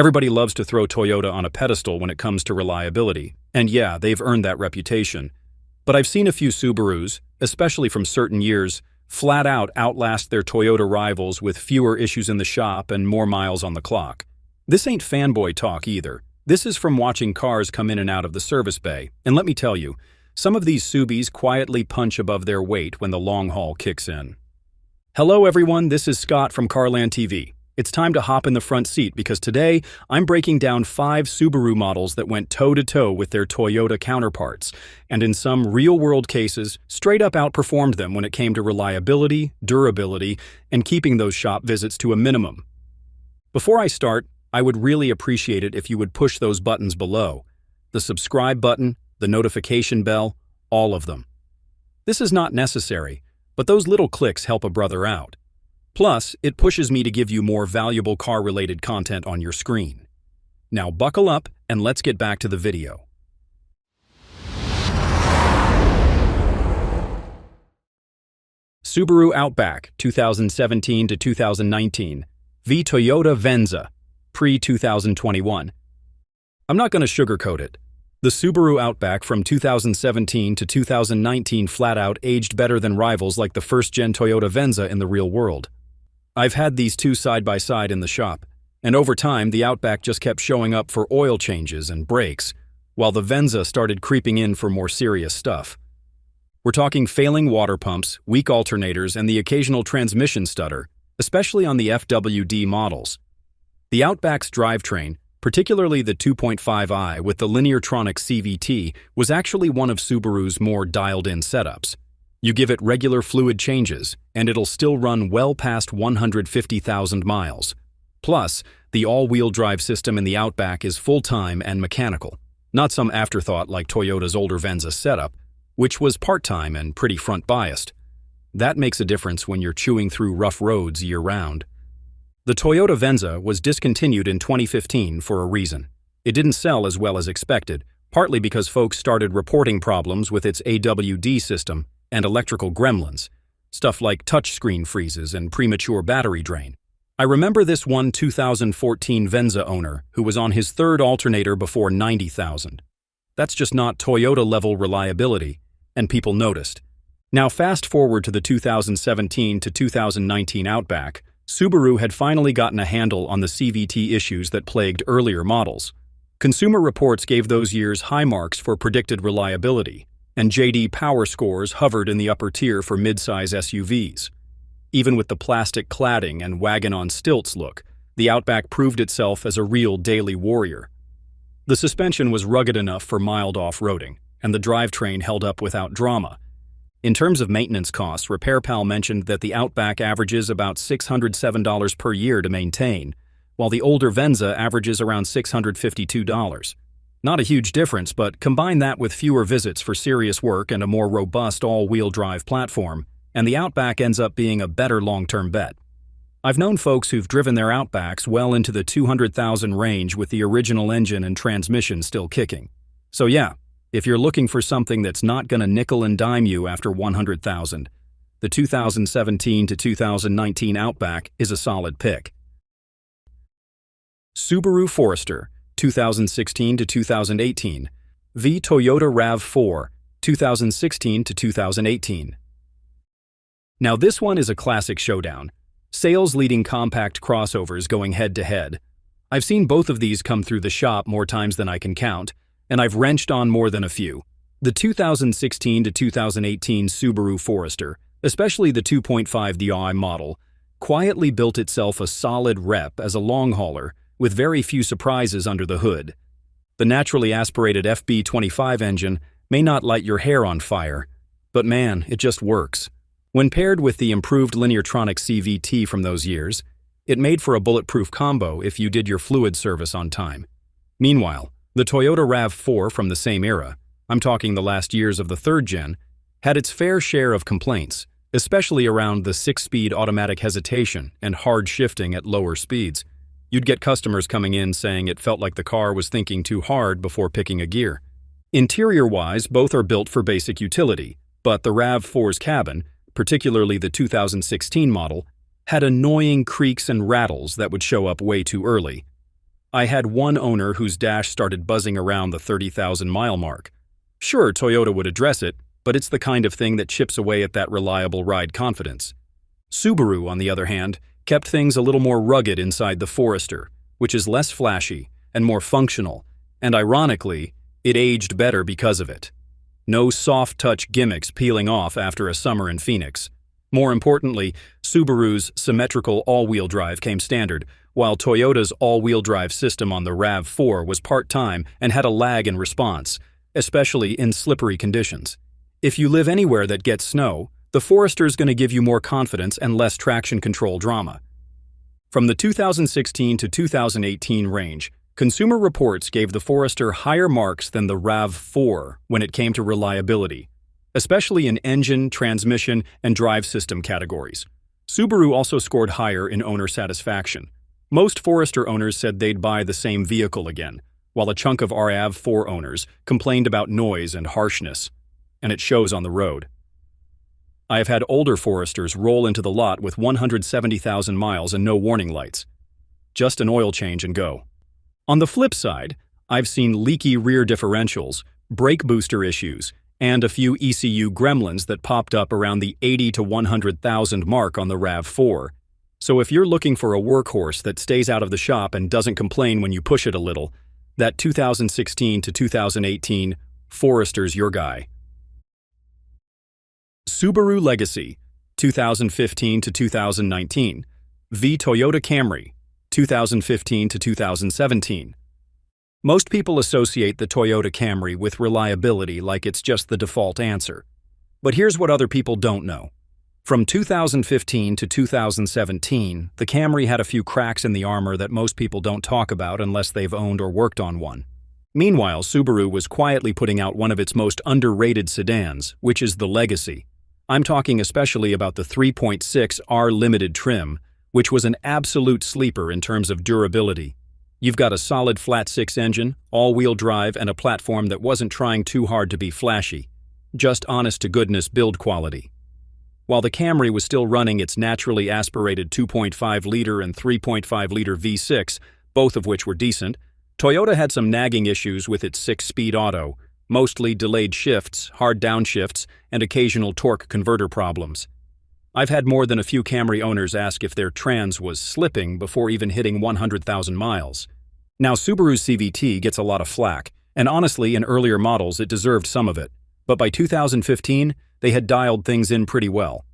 Everybody loves to throw Toyota on a pedestal when it comes to reliability, and yeah, they've earned that reputation. But I've seen a few Subarus, especially from certain years, flat out outlast their Toyota rivals with fewer issues in the shop and more miles on the clock. This ain't fanboy talk either. This is from watching cars come in and out of the service bay, and let me tell you, some of these Subis quietly punch above their weight when the long haul kicks in. Hello everyone, this is Scott from CarlandTV. It's time to hop in the front seat because today I'm breaking down 5 Subaru models that went toe-to-toe with their Toyota counterparts, and in some real-world cases, straight up outperformed them when it came to reliability, durability, and keeping those shop visits to a minimum. Before I start, I would really appreciate it if you would push those buttons below. The subscribe button, the notification bell, all of them. This is not necessary, but those little clicks help a brother out. Plus, it pushes me to give you more valuable car-related content on your screen. Now buckle up and let's get back to the video. Subaru Outback 2017 to 2019 v Toyota Venza pre-2021. I'm not going to sugarcoat it. The Subaru Outback from 2017 to 2019 flat-out aged better than rivals like the first-gen Toyota Venza in the real world. I've had these two side by side in the shop, and over time the Outback just kept showing up for oil changes and brakes, while the Venza started creeping in for more serious stuff. We're talking failing water pumps, weak alternators, and the occasional transmission stutter, especially on the FWD models. The Outback's drivetrain, particularly the 2.5i with the Lineartronic CVT, was actually one of Subaru's more dialed-in setups. You give it regular fluid changes, and it'll still run well past 150,000 miles. Plus, the all-wheel drive system in the Outback is full-time and mechanical, not some afterthought like Toyota's older Venza setup, which was part-time and pretty front-biased. That makes a difference when you're chewing through rough roads year-round. The Toyota Venza was discontinued in 2015 for a reason. It didn't sell as well as expected, partly because folks started reporting problems with its AWD system and electrical gremlins, stuff like touchscreen freezes and premature battery drain. I remember this one 2014 Venza owner who was on his third alternator before 90,000. That's just not Toyota-level reliability, and people noticed. Now fast forward to the 2017 to 2019 Outback, Subaru had finally gotten a handle on the CVT issues that plagued earlier models. Consumer Reports gave those years high marks for predicted reliability, and JD Power scores hovered in the upper tier for mid-size SUVs. Even with the plastic cladding and wagon-on-stilts look, the Outback proved itself as a real daily warrior. The suspension was rugged enough for mild off-roading, and the drivetrain held up without drama. In terms of maintenance costs, RepairPal mentioned that the Outback averages about $607 per year to maintain, while the older Venza averages around $652. Not a huge difference, but combine that with fewer visits for serious work and a more robust all-wheel drive platform, and the Outback ends up being a better long-term bet. I've known folks who've driven their Outbacks well into the 200,000 range with the original engine and transmission still kicking. So yeah, if you're looking for something that's not gonna nickel and dime you after 100,000, the 2017 to 2019 Outback is a solid pick. Subaru Forester 2016 to 2018 v Toyota RAV4 2016 to 2018. Now this one is a classic showdown. Sales leading compact crossovers going head-to-head. I've seen both of these come through the shop more times than I can count, and I've wrenched on more than a few. The 2016 to 2018 Subaru Forester, especially the 2.5di model, quietly built itself a solid rep as a long hauler with very few surprises under the hood. The naturally aspirated FB25 engine may not light your hair on fire, but man, it just works. When paired with the improved Lineartronic CVT from those years, it made for a bulletproof combo if you did your fluid service on time. Meanwhile, the Toyota RAV4 from the same era, I'm talking the last years of the third gen, had its fair share of complaints, especially around the 6-speed automatic hesitation and hard shifting at lower speeds. You'd get customers coming in saying it felt like the car was thinking too hard before picking a gear. Interior-wise, both are built for basic utility, but the RAV4's cabin, particularly the 2016 model, had annoying creaks and rattles that would show up way too early. I had one owner whose dash started buzzing around the 30,000-mile mark. Sure, Toyota would address it, but it's the kind of thing that chips away at that reliable ride confidence. Subaru, on the other hand, kept things a little more rugged inside the Forester, which is less flashy and more functional, and ironically, it aged better because of it. No soft-touch gimmicks peeling off after a summer in Phoenix. More importantly, Subaru's symmetrical all-wheel drive came standard, while Toyota's all-wheel drive system on the RAV4 was part-time and had a lag in response, especially in slippery conditions. If you live anywhere that gets snow, the Forester's going to give you more confidence and less traction control drama. From the 2016 to 2018 range, Consumer Reports gave the Forester higher marks than the RAV4 when it came to reliability, especially in engine, transmission, and drive system categories. Subaru also scored higher in owner satisfaction. Most Forester owners said they'd buy the same vehicle again, while a chunk of RAV4 owners complained about noise and harshness, and it shows on the road. I have had older Foresters roll into the lot with 170,000 miles and no warning lights. Just an oil change and go. On the flip side, I've seen leaky rear differentials, brake booster issues, and a few ECU gremlins that popped up around the 80 to 100,000 mark on the RAV4. So if you're looking for a workhorse that stays out of the shop and doesn't complain when you push it a little, that 2016 to 2018 Forester's your guy. Subaru Legacy, 2015 to 2019, v Toyota Camry, 2015 to 2017. Most people associate the Toyota Camry with reliability like it's just the default answer. But here's what other people don't know. From 2015 to 2017, the Camry had a few cracks in the armor that most people don't talk about unless they've owned or worked on one. Meanwhile, Subaru was quietly putting out one of its most underrated sedans, which is the Legacy. I'm talking especially about the 3.6R Limited trim, which was an absolute sleeper in terms of durability. You've got a solid flat-six engine, all-wheel drive, and a platform that wasn't trying too hard to be flashy. Just honest-to-goodness build quality. While the Camry was still running its naturally aspirated 2.5-liter and 3.5-liter V6, both of which were decent, Toyota had some nagging issues with its 6-speed auto, mostly delayed shifts, hard downshifts, and occasional torque converter problems. I've had more than a few Camry owners ask if their trans was slipping before even hitting 100,000 miles. Now, Subaru's CVT gets a lot of flack, and honestly, in earlier models it deserved some of it, but by 2015, they had dialed things in pretty well.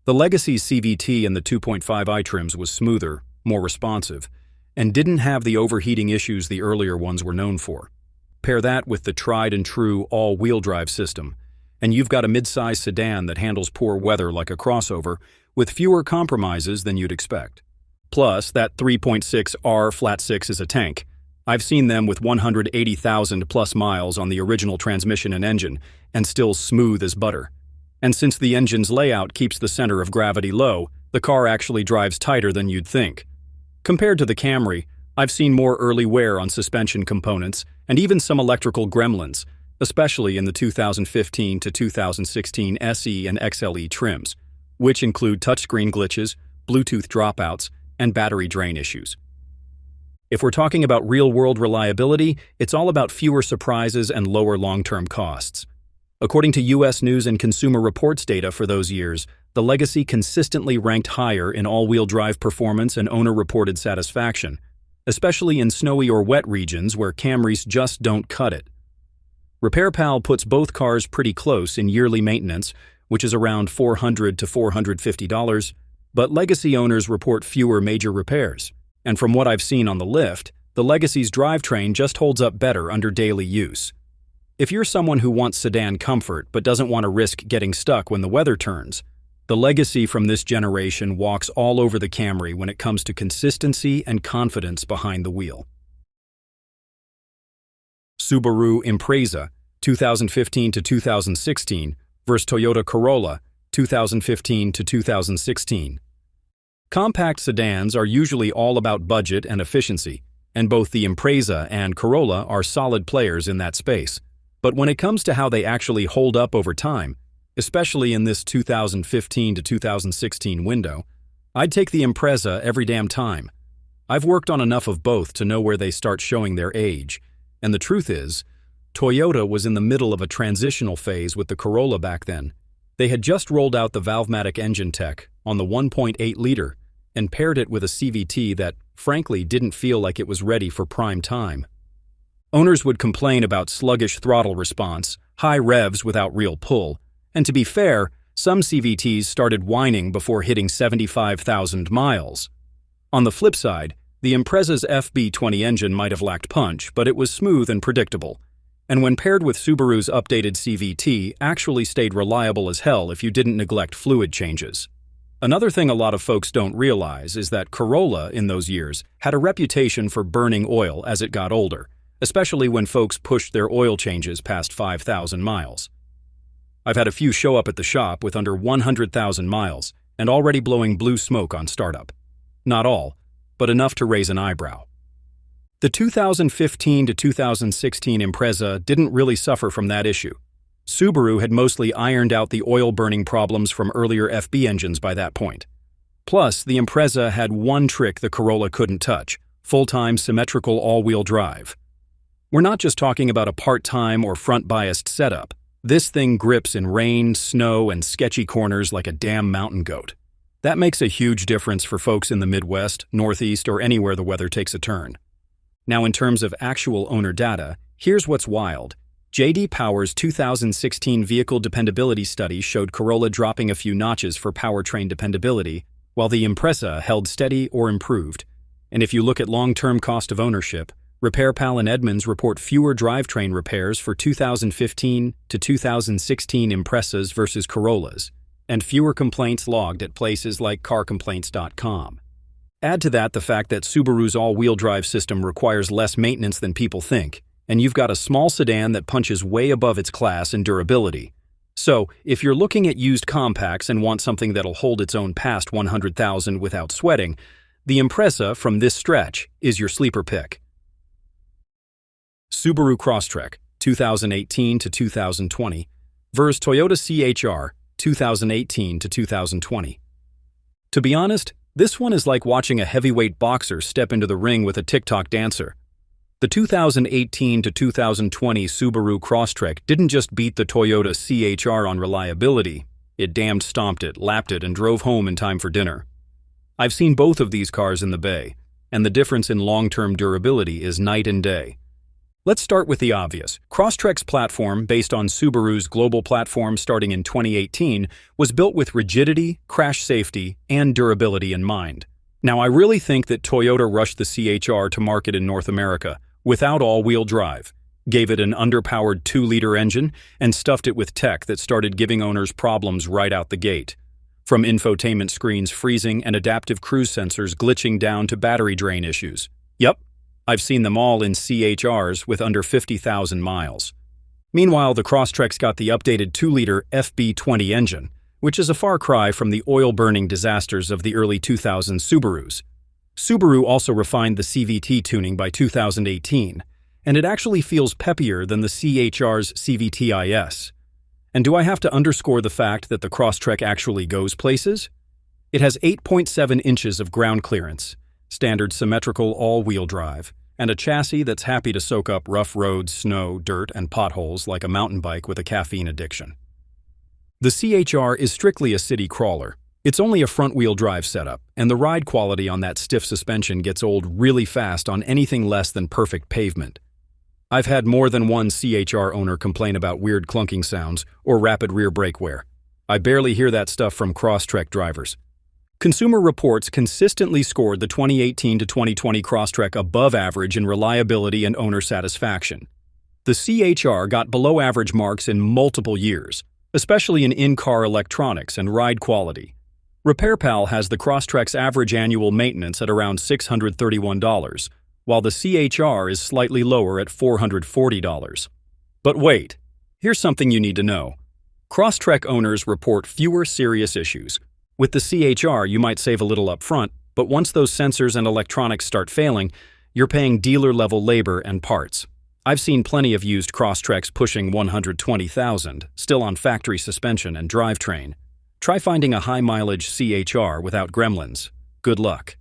The Legacy's CVT in the 2.5i trims was smoother, more responsive, and didn't have the overheating issues the earlier ones were known for. Pair that with the tried-and-true all-wheel drive system, and you've got a mid-size sedan that handles poor weather like a crossover, with fewer compromises than you'd expect. Plus, that 3.6R flat-six is a tank. I've seen them with 180,000 plus miles on the original transmission and engine, and still smooth as butter. And since the engine's layout keeps the center of gravity low, the car actually drives tighter than you'd think. Compared to the Camry, I've seen more early wear on suspension components and even some electrical gremlins, especially in the 2015 to 2016 SE and XLE trims, which include touchscreen glitches, Bluetooth dropouts, and battery drain issues. If we're talking about real-world reliability, it's all about fewer surprises and lower long-term costs. According to U.S. News and Consumer Reports data for those years, the Legacy consistently ranked higher in all-wheel drive performance and owner-reported satisfaction, especially in snowy or wet regions where Camrys just don't cut it. RepairPal puts both cars pretty close in yearly maintenance, which is around $400 to $450, but Legacy owners report fewer major repairs. And from what I've seen on the lift, the Legacy's drivetrain just holds up better under daily use. If you're someone who wants sedan comfort but doesn't want to risk getting stuck when the weather turns, the Legacy from this generation walks all over the Camry when it comes to consistency and confidence behind the wheel. Subaru Impreza, 2015 to 2016, versus Toyota Corolla, 2015 to 2016. Compact sedans are usually all about budget and efficiency, and both the Impreza and Corolla are solid players in that space. But when it comes to how they actually hold up over time, especially in this 2015 to 2016 window, I'd take the Impreza every damn time. I've worked on enough of both to know where they start showing their age, and the truth is, Toyota was in the middle of a transitional phase with the Corolla back then. They had just rolled out the Valvematic engine tech on the 1.8-liter and paired it with a CVT that, frankly, didn't feel like it was ready for prime time. Owners would complain about sluggish throttle response, high revs without real pull, and to be fair, some CVTs started whining before hitting 75,000 miles. On the flip side, the Impreza's FB20 engine might have lacked punch, but it was smooth and predictable, and when paired with Subaru's updated CVT, actually stayed reliable as hell if you didn't neglect fluid changes. Another thing a lot of folks don't realize is that Corolla, in those years, had a reputation for burning oil as it got older, especially when folks pushed their oil changes past 5,000 miles. I've had a few show up at the shop with under 100,000 miles and already blowing blue smoke on startup. Not all, but enough to raise an eyebrow. The 2015 to 2016 Impreza didn't really suffer from that issue. Subaru had mostly ironed out the oil-burning problems from earlier FB engines by that point. Plus, the Impreza had one trick the Corolla couldn't touch: full-time symmetrical all-wheel drive. We're not just talking about a part-time or front-biased setup. This thing grips in rain, snow, and sketchy corners like a damn mountain goat. That makes a huge difference for folks in the Midwest, Northeast, or anywhere the weather takes a turn. Now, in terms of actual owner data, here's what's wild. J.D. Power's 2016 Vehicle Dependability Study showed Corolla dropping a few notches for powertrain dependability, while the Impreza held steady or improved. And if you look at long-term cost of ownership, RepairPal and Edmunds report fewer drivetrain repairs for 2015 to 2016 Imprezas versus Corollas, and fewer complaints logged at places like carcomplaints.com. Add to that the fact that Subaru's all-wheel drive system requires less maintenance than people think, and you've got a small sedan that punches way above its class in durability. So, if you're looking at used compacts and want something that'll hold its own past 100,000 without sweating, the Impreza from this stretch is your sleeper pick. Subaru Crosstrek, 2018 to 2020, versus Toyota CHR, 2018 to 2020. To be honest, this one is like watching a heavyweight boxer step into the ring with a TikTok dancer. The 2018 to 2020 Subaru Crosstrek didn't just beat the Toyota CHR on reliability, it damned stomped it, lapped it, and drove home in time for dinner. I've seen both of these cars in the bay, and the difference in long-term durability is night and day. Let's start with the obvious. Crosstrek's platform, based on Subaru's global platform starting in 2018, was built with rigidity, crash safety, and durability in mind. Now, I really think that Toyota rushed the CHR to market in North America without all-wheel drive, gave it an underpowered 2-liter engine, and stuffed it with tech that started giving owners problems right out the gate. From infotainment screens freezing and adaptive cruise sensors glitching down to battery drain issues. Yep. I've seen them all in CHRs with under 50,000 miles. Meanwhile, the Crosstrek's got the updated 2-liter FB20 engine, which is a far cry from the oil-burning disasters of the early 2000s Subarus. Subaru also refined the CVT tuning by 2018, and it actually feels peppier than the CHR's CVT-IS. And do I have to underscore the fact that the Crosstrek actually goes places? It has 8.7 inches of ground clearance, standard symmetrical all-wheel drive, and a chassis that's happy to soak up rough roads, snow, dirt, and potholes like a mountain bike with a caffeine addiction. The CHR is strictly a city crawler. It's only a front-wheel drive setup, and the ride quality on that stiff suspension gets old really fast on anything less than perfect pavement. I've had more than one CHR owner complain about weird clunking sounds or rapid rear brake wear. I barely hear that stuff from Crosstrek drivers. Consumer Reports consistently scored the 2018 to 2020 Crosstrek above average in reliability and owner satisfaction. The CHR got below average marks in multiple years, especially in car electronics and ride quality. RepairPal has the Crosstrek's average annual maintenance at around $631, while the CHR is slightly lower at $440. But wait, here's something you need to know. Crosstrek owners report fewer serious issues. With the CHR, you might save a little up front, but once those sensors and electronics start failing, you're paying dealer-level labor and parts. I've seen plenty of used Crosstreks pushing $120,000, still on factory suspension and drivetrain. Try finding a high-mileage CHR without gremlins. Good luck.